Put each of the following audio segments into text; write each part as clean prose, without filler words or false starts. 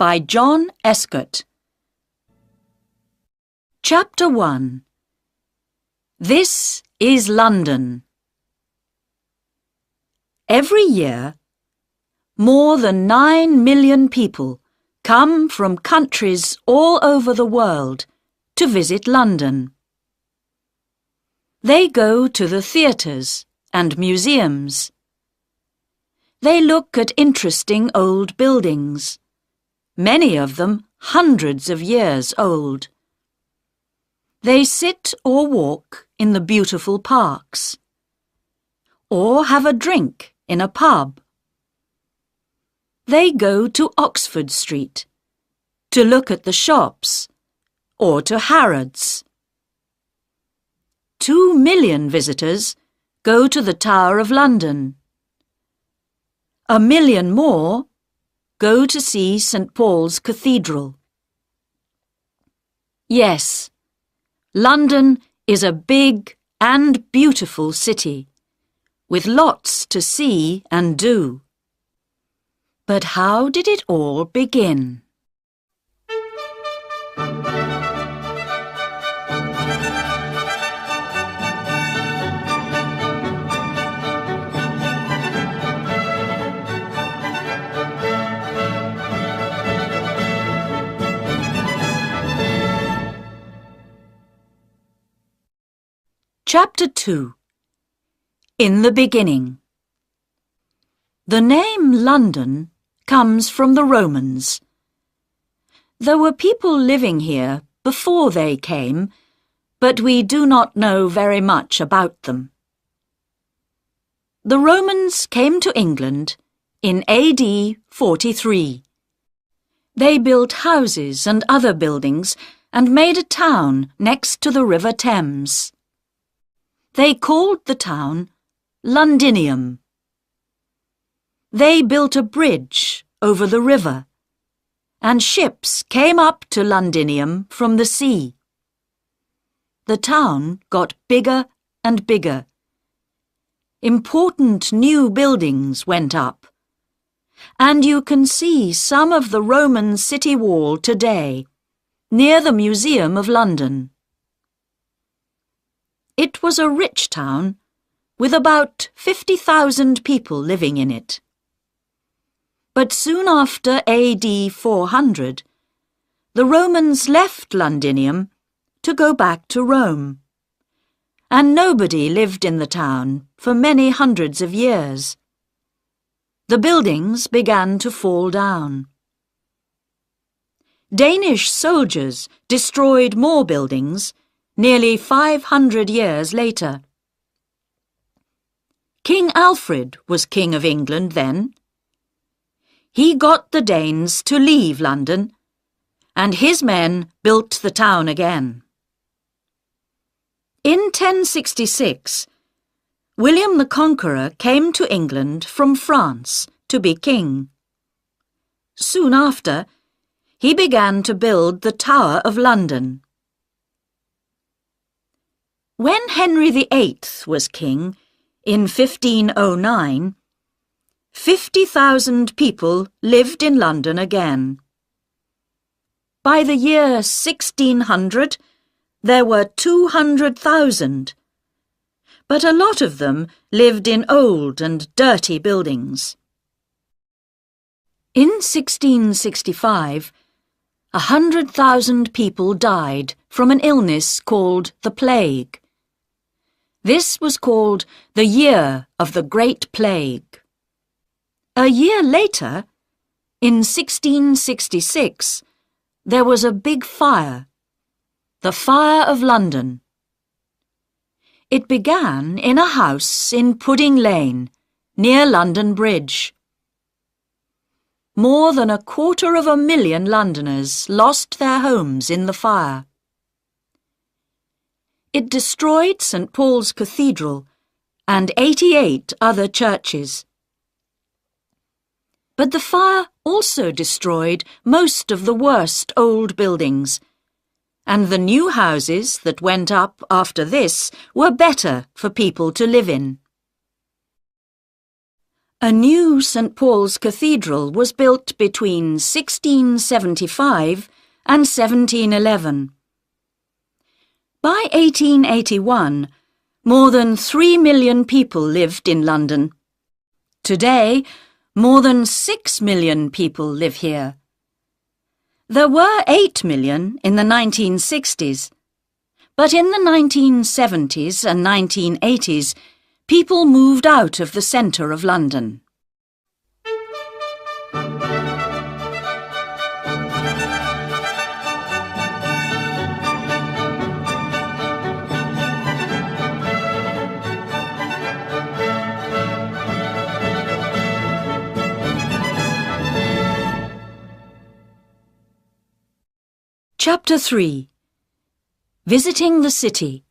by John Escott. Chapter 1. This is London. Every year, more than 9 million people come from countries all over the world to visit London. They go to the theatres and museums. They look at interesting old buildings, many of them hundreds of years old. They sit or walk in the beautiful parks, or have a drink in a pub. They go to Oxford Street to look at the shops, or to Harrods. 2 million visitors go to the Tower of London. 1 million more go to see St. Paul's Cathedral. Yes, London is a big and beautiful city, with lots to see and do. But how did it all begin? Chapter 2. In the Beginning. The name London comes from the Romans. There were people living here before they came, but we do not know very much about them. The Romans came to England in AD 43. They built houses and other buildings and made a town next to the River Thames. They called the town Londinium. They built a bridge over the river, and ships came up to Londinium from the sea. The town got bigger and bigger. Important new buildings went up, and you can see some of the Roman city wall today, near the Museum of London. It was a rich town, with about 50,000 people living in it. But soon after AD 400, the Romans left Londinium to go back to Rome, and nobody lived in the town for many hundreds of years. The buildings began to fall down. Danish soldiers destroyed more buildings nearly 500 years later. King Alfred was King of England then. He got the Danes to leave London, and his men built the town again. In 1066, William the Conqueror came to England from France to be king. Soon after, he began to build the Tower of London. When Henry VIII was king, in 1509, 50,000 people lived in London again. By the year 1600, there were 200,000, but a lot of them lived in old and dirty buildings. In 1665, 100,000 people died from an illness called the plague. This was called the Year of the Great Plague. A year later, in 1666, there was a big fire, the Fire of London. It began in a house in Pudding Lane, near London Bridge. More than 250,000 Londoners lost their homes in the fire. It destroyed St. Paul's Cathedral and 88 other churches. But the fire also destroyed most of the worst old buildings, and the new houses that went up after this were better for people to live in. A new St. Paul's Cathedral was built between 1675 and 1711. By 1881, more than 3 million people lived in London. Today, more than 6 million people live here. There were 8 million in the 1960s, but in the 1970s and 1980s, people moved out of the centre of London. Chapter 3. Visiting the City.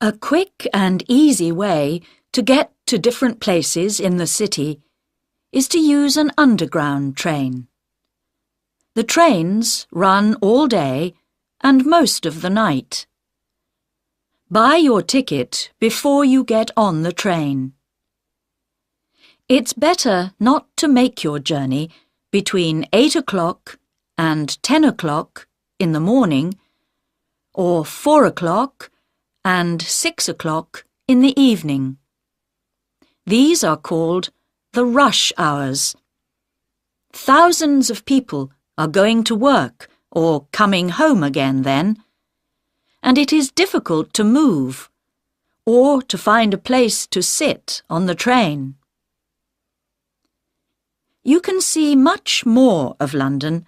A quick and easy way to get to different places in the city is to use an underground train. The trains run all day and most of the night. Buy your ticket before you get on the train. It's better not to make your journey between 8 o'clock and 10 o'clock in the morning, or 4 o'clock and 6 o'clock in the evening. These are called the rush hours. Thousands of people are going to work or coming home again then, and it is difficult to move or to find a place to sit on the train. You can see much more of London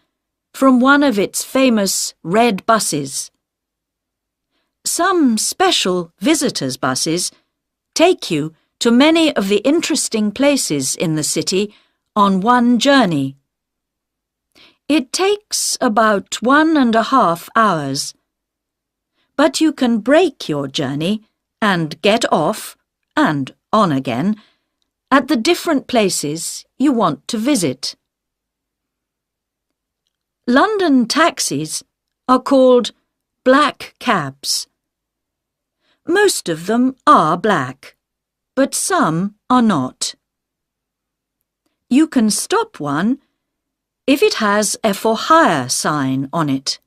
from one of its famous red buses. Some special visitors' buses take you to many of the interesting places in the city on one journey. It takes about 1.5 hours, but you can break your journey and get off and on again at the different places you want to visit. London taxis are called black cabs. Most of them are black, but some are not. You can stop one if it has a for hire sign on it.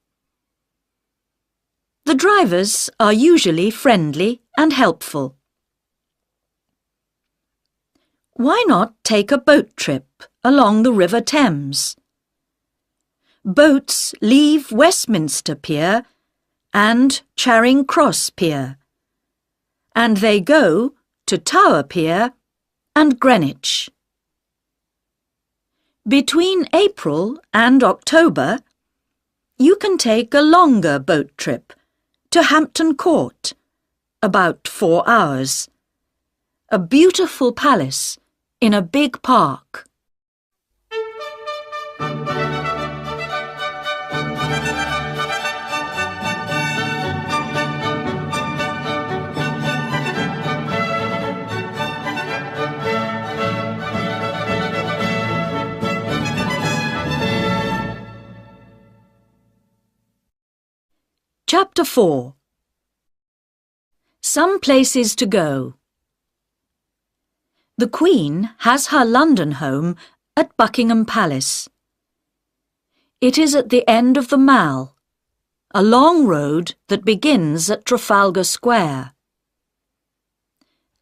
The drivers are usually friendly and helpful. Why not take a boat trip along the River Thames? Boats leave Westminster Pier and Charing Cross Pier, and they go to Tower Pier and Greenwich. Between April and October, you can take a longer boat trip to Hampton Court, about 4 hours, a beautiful palace in a big park. Chapter 4. Some places to go. The Queen has her London home at Buckingham Palace. It is at the end of the Mall, a long road that begins at Trafalgar Square.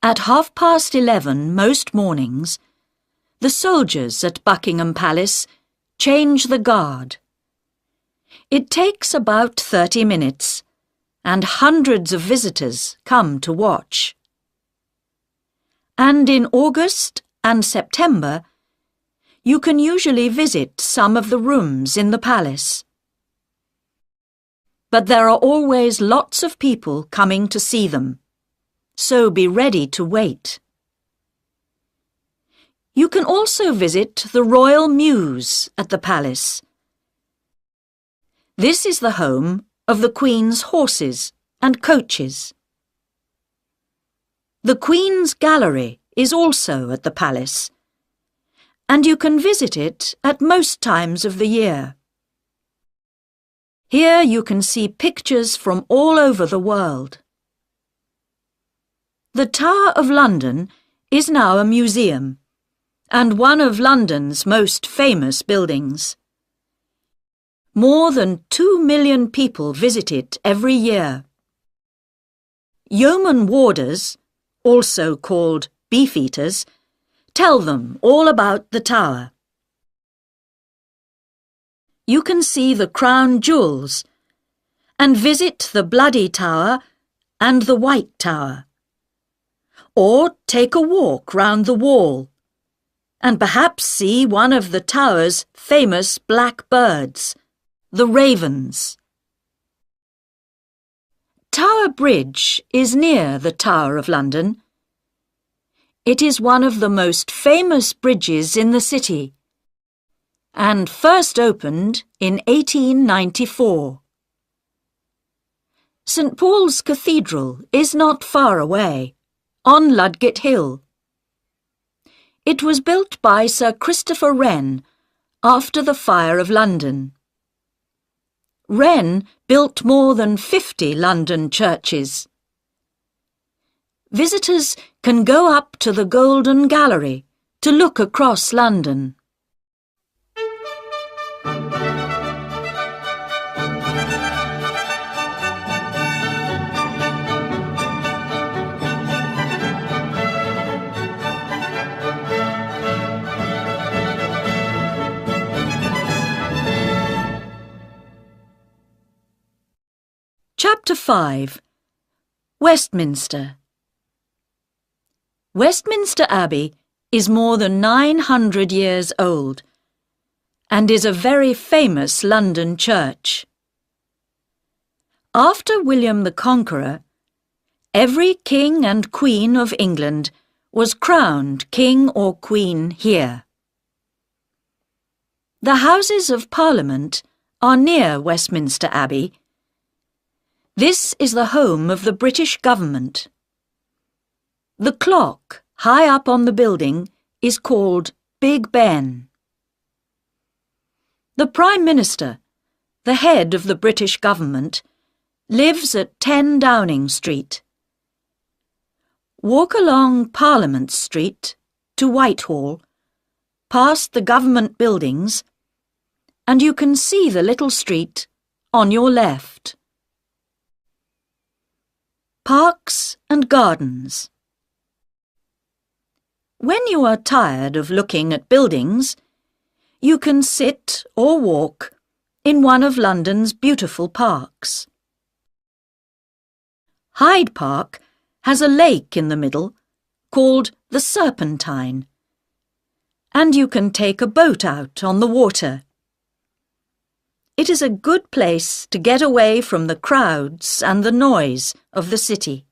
At 11:30 most mornings, the soldiers at Buckingham Palace change the guard. It takes about 30 minutes, and hundreds of visitors come to watch. And in August and September, you can usually visit some of the rooms in the palace. But there are always lots of people coming to see them, so be ready to wait. You can also visit the Royal Mews at the palace. This is the home of the Queen's horses and coaches. The Queen's Gallery is also at the palace, and you can visit it at most times of the year. Here you can see pictures from all over the world. The Tower of London is now a museum and one of London's most famous buildings. More than 2 million people visit it every year. Yeoman warders, also called beefeaters, tell them all about the tower. You can see the crown jewels and visit the Bloody Tower and the White Tower. Or take a walk round the wall and perhaps see one of the tower's famous black birds, the ravens. Tower Bridge is near the Tower of London. It is one of the most famous bridges in the city and first opened in 1894. St. Paul's Cathedral is not far away, on Ludgate Hill. It was built by Sir Christopher Wren after the Fire of London. Wren built more than 50 London churches. Visitors can go up to the Golden Gallery to look across London. Chapter 5. Westminster. Westminster Abbey is more than 900 years old and is a very famous London church. After William the Conqueror, every king and queen of England was crowned king or queen here. The Houses of Parliament are near Westminster Abbey. This is the home of the British government. The clock high up on the building is called Big Ben. The Prime Minister, the head of the British government, lives at 10 Downing Street. Walk along Parliament Street to Whitehall, past the government buildings, and you can see the little street on your left. Parks and gardens. When you are tired of looking at buildings, you can sit or walk in one of London's beautiful parks. Hyde Park has a lake in the middle called the Serpentine, and you can take a boat out on the water. It is a good place to get away from the crowds and the noise of the city.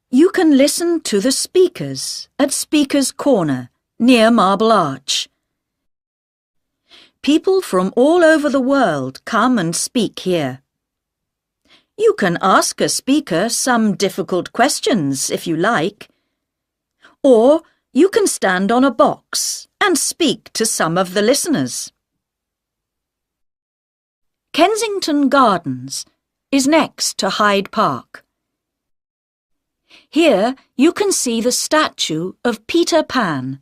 You can listen to the speakers at Speaker's Corner near Marble Arch. People from all over the world come and speak here. You can ask a speaker some difficult questions if you like, or you can stand on a box and speak to some of the listeners. Kensington Gardens is next to Hyde Park. Here you can see the statue of Peter Pan,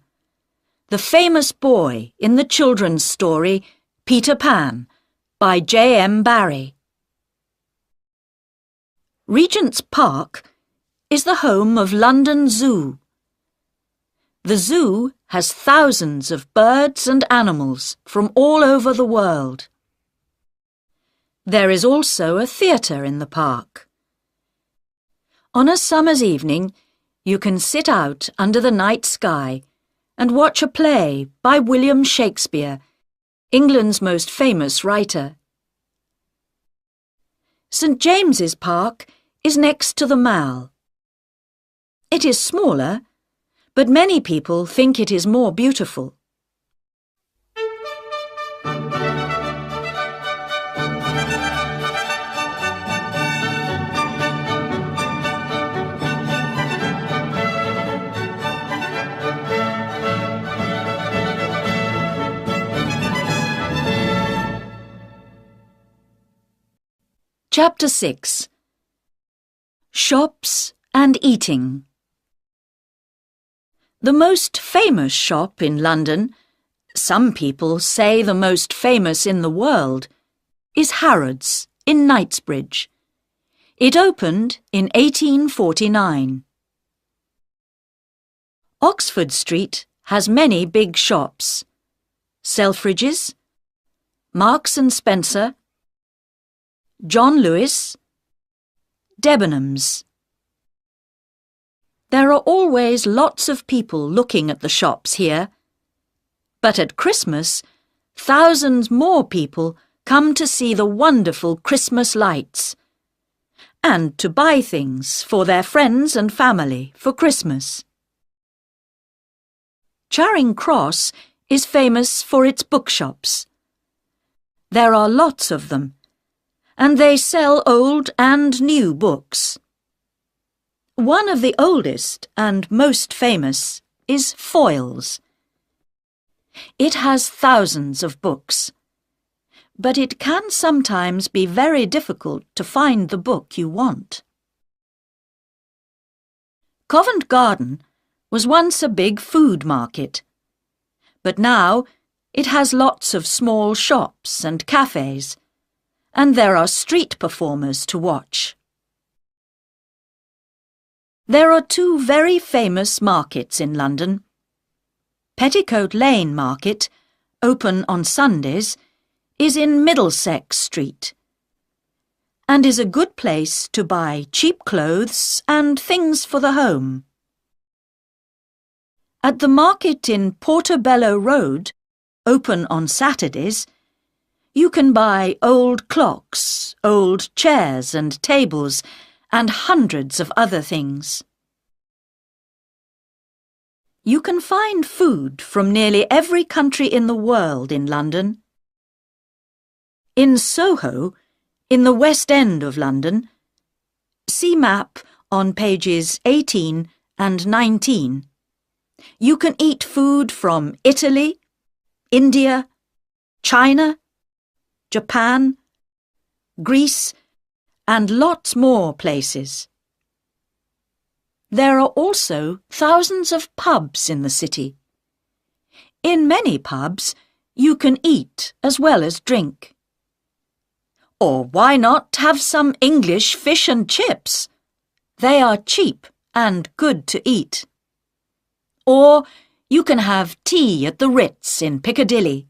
the famous boy in the children's story Peter Pan by J.M. Barrie. Regent's Park is the home of London Zoo. The zoo has thousands of birds and animals from all over the world. There is also a theatre in the park. On a summer's evening, you can sit out under the night sky and watch a play by William Shakespeare, England's most famous writer. St. James's Park is next to the Mall. It is smaller, but many people think it is more beautiful. Chapter 6. Shops and Eating. The most famous shop in London, some people say the most famous in the world, is Harrods in Knightsbridge. It opened in 1849. Oxford Street has many big shops: Selfridges, Marks and Spencer, John Lewis, Debenhams. There are always lots of people looking at the shops here. But at Christmas, thousands more people come to see the wonderful Christmas lights and to buy things for their friends and family for Christmas. Charing Cross is famous for its bookshops. There are lots of them, and they sell old and new books. One of the oldest and most famous is Foyle's. It has thousands of books, but it can sometimes be very difficult to find the book you want. Covent Garden was once a big food market, but now it has lots of small shops and cafes, and there are street performers to watch. There are two very famous markets in London. Petticoat Lane Market, open on Sundays, is in Middlesex Street and is a good place to buy cheap clothes and things for the home. At the market in Portobello Road, open on Saturdays, you can buy old clocks, old chairs and tables, and hundreds of other things. You can find food from nearly every country in the world in London. In Soho, in the West End of London, see map on pages 18 and 19. You can eat food from Italy, India, China, Japan, Greece, and lots more places. There are also thousands of pubs in the city. In many pubs, you can eat as well as drink. Or why not have some English fish and chips? They are cheap and good to eat. Or you can have tea at the Ritz in Piccadilly,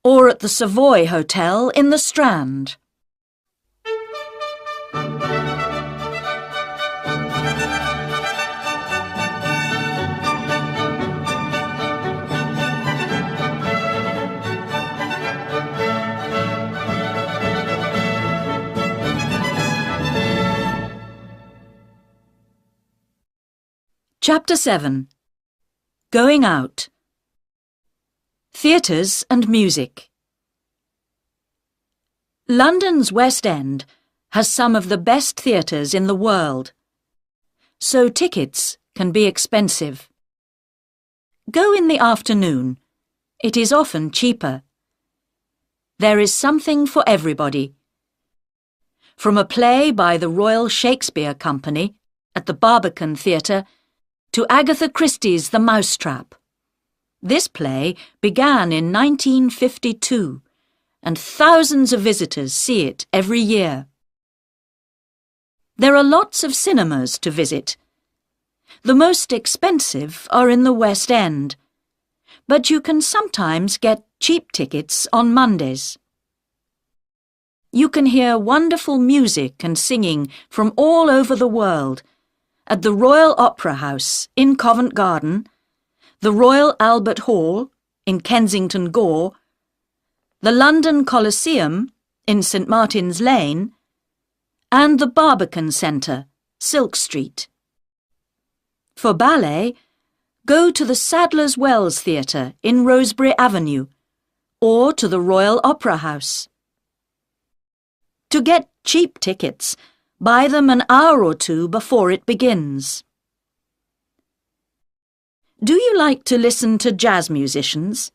or at the Savoy Hotel in the Strand. Chapter 7. Going Out. Theatres and Music. London's West End has some of the best theatres in the world, so tickets can be expensive. Go in the afternoon. It is often cheaper. There is something for everybody. From a play by the Royal Shakespeare Company at the Barbican Theatre to Agatha Christie's The Mousetrap. This play began in 1952, and thousands of visitors see it every year. There are lots of cinemas to visit. The most expensive are in the West End, but you can sometimes get cheap tickets on Mondays. You can hear wonderful music and singing from all over the world at the Royal Opera House in Covent Garden, the Royal Albert Hall in Kensington Gore, the London Coliseum in St Martin's Lane, and the Barbican Centre, Silk Street. For ballet, go to the Sadler's Wells Theatre in Rosebery Avenue or to the Royal Opera House. To get cheap tickets, buy them an hour or two before it begins. Do you like to listen to jazz musicians?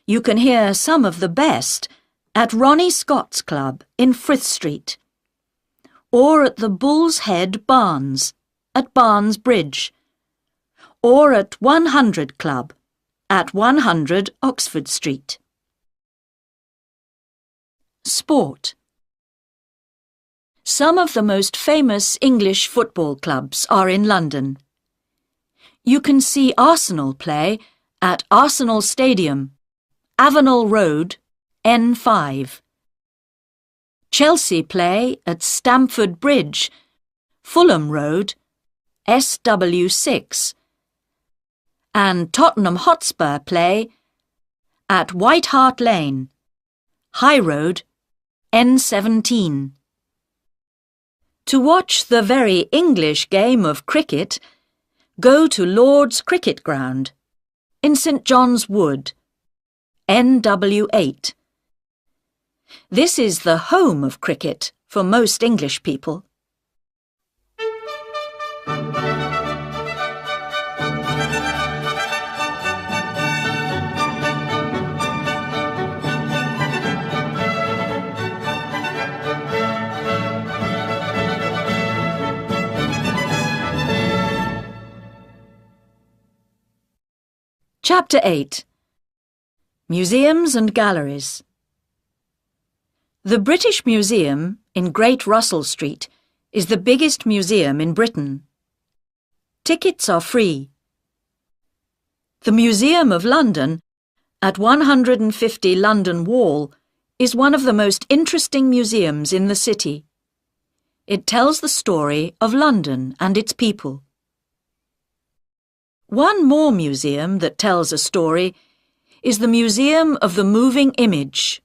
You can hear some of the best at Ronnie Scott's Club in Frith Street, or at the Bull's Head Barns at Barnes Bridge, or at 100 Club at 100 Oxford Street. Sport. Some of the most famous English football clubs are in London. You can see Arsenal play at Arsenal Stadium, Avenel Road, N5. Chelsea play at Stamford Bridge, Fulham Road, SW6. And Tottenham Hotspur play at White Hart Lane, High Road, N17. To watch the very English game of cricket, go to Lord's Cricket Ground in St John's Wood, NW8. This is the home of cricket for most English people. Chapter 8. Museums and Galleries. The British Museum in Great Russell Street is the biggest museum in Britain. Tickets are free. The Museum of London at 150 London Wall is one of the most interesting museums in the city. It tells the story of London and its people. One more museum that tells a story is the Museum of the Moving Image,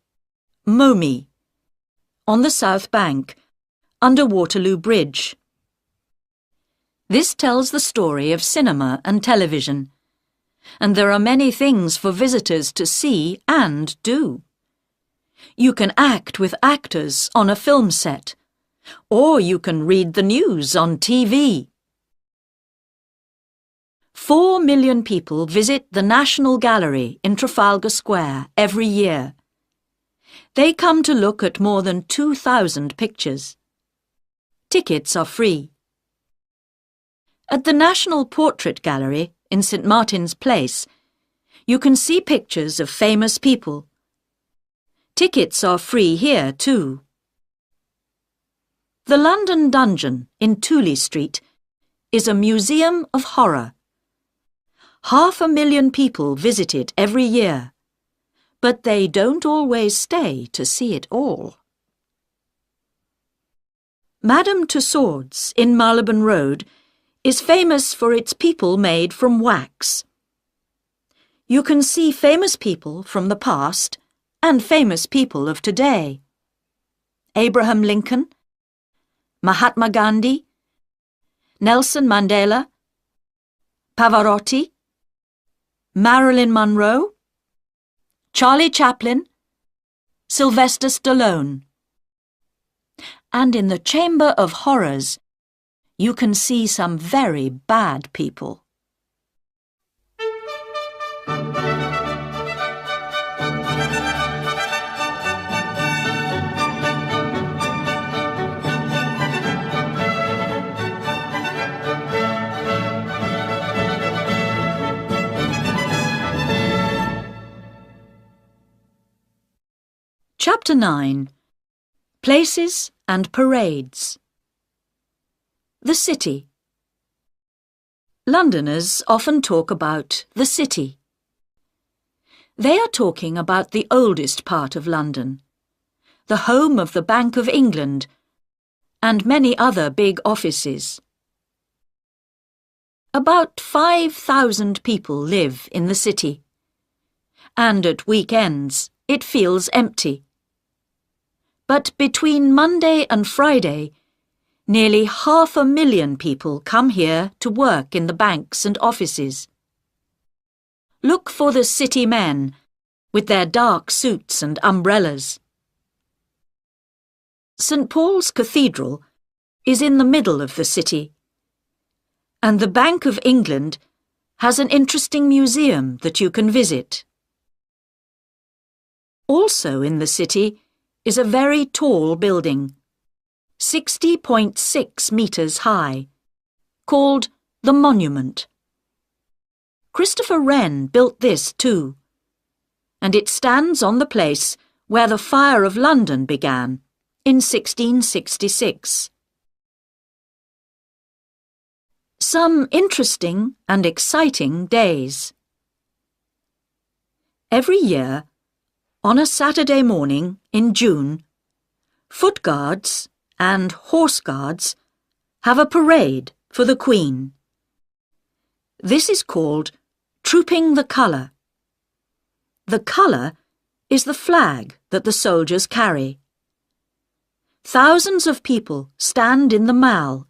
MoMI, on the South Bank, under Waterloo Bridge. This tells the story of cinema and television, and there are many things for visitors to see and do. You can act with actors on a film set, or you can read the news on TV. 4 million people visit the National Gallery in Trafalgar Square every year. They come to look at more than 2,000 pictures. Tickets are free. At the National Portrait Gallery in St Martin's Place, you can see pictures of famous people. Tickets are free here too. The London Dungeon in Tooley Street is a museum of horror. 500,000 people visit it every year, but they don't always stay to see it all. Madame Tussauds in Marylebone Road is famous for its people made from wax. You can see famous people from the past and famous people of today. Abraham Lincoln, Mahatma Gandhi, Nelson Mandela, Pavarotti, Marilyn Monroe, Charlie Chaplin, Sylvester Stallone. And in the Chamber of Horrors, you can see some very bad people. Chapter 9. Places and Parades. The City. Londoners often talk about the city. They are talking about the oldest part of London, the home of the Bank of England, and many other big offices. About 5,000 people live in the city, and at weekends it feels empty. But between Monday and Friday, nearly 500,000 people come here to work in the banks and offices. Look for the city men with their dark suits and umbrellas. St Paul's Cathedral is in the middle of the city, and the Bank of England has an interesting museum that you can visit. Also in the city is a very tall building, 60.6 metres high, called the Monument. Christopher Wren built this too, and it stands on the place where the Fire of London began in 1666. Some interesting and exciting days. Every year, on a Saturday morning in June, Foot Guards and Horse Guards have a parade for the Queen. This is called Trooping the Colour. The colour is the flag that the soldiers carry. Thousands of people stand in the Mall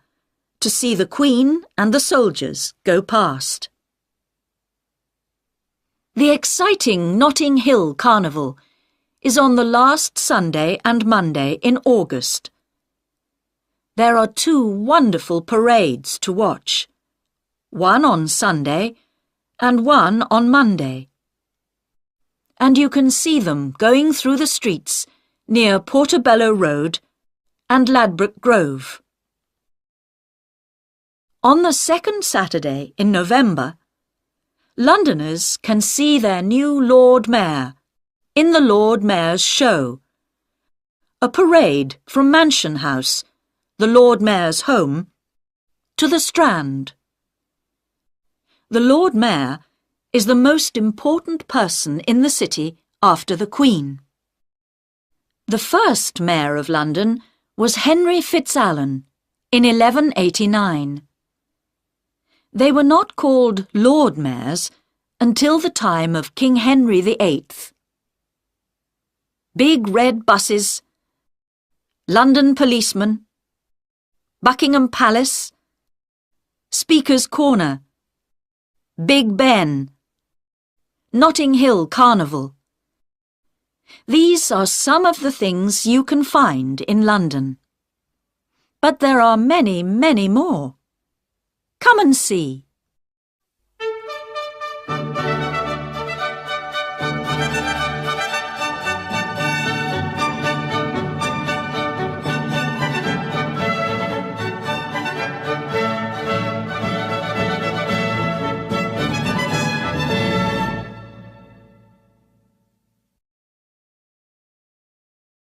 to see the Queen and the soldiers go past. The exciting Notting Hill Carnival is on the last Sunday and Monday in August. There are 2 wonderful parades to watch, one on Sunday and one on Monday. And you can see them going through the streets near Portobello Road and Ladbroke Grove. On the second Saturday in November, Londoners can see their new Lord Mayor in the Lord Mayor's Show, a parade from Mansion House, the Lord Mayor's home, to the Strand. The Lord Mayor is the most important person in the city after the Queen. The first Mayor of London was Henry Fitzalan in 1189. They were not called Lord Mayors until the time of King Henry VIII. Big red buses, London policemen, Buckingham Palace, Speaker's Corner, Big Ben, Notting Hill Carnival. These are some of the things you can find in London. But there are many, many more. Come and see.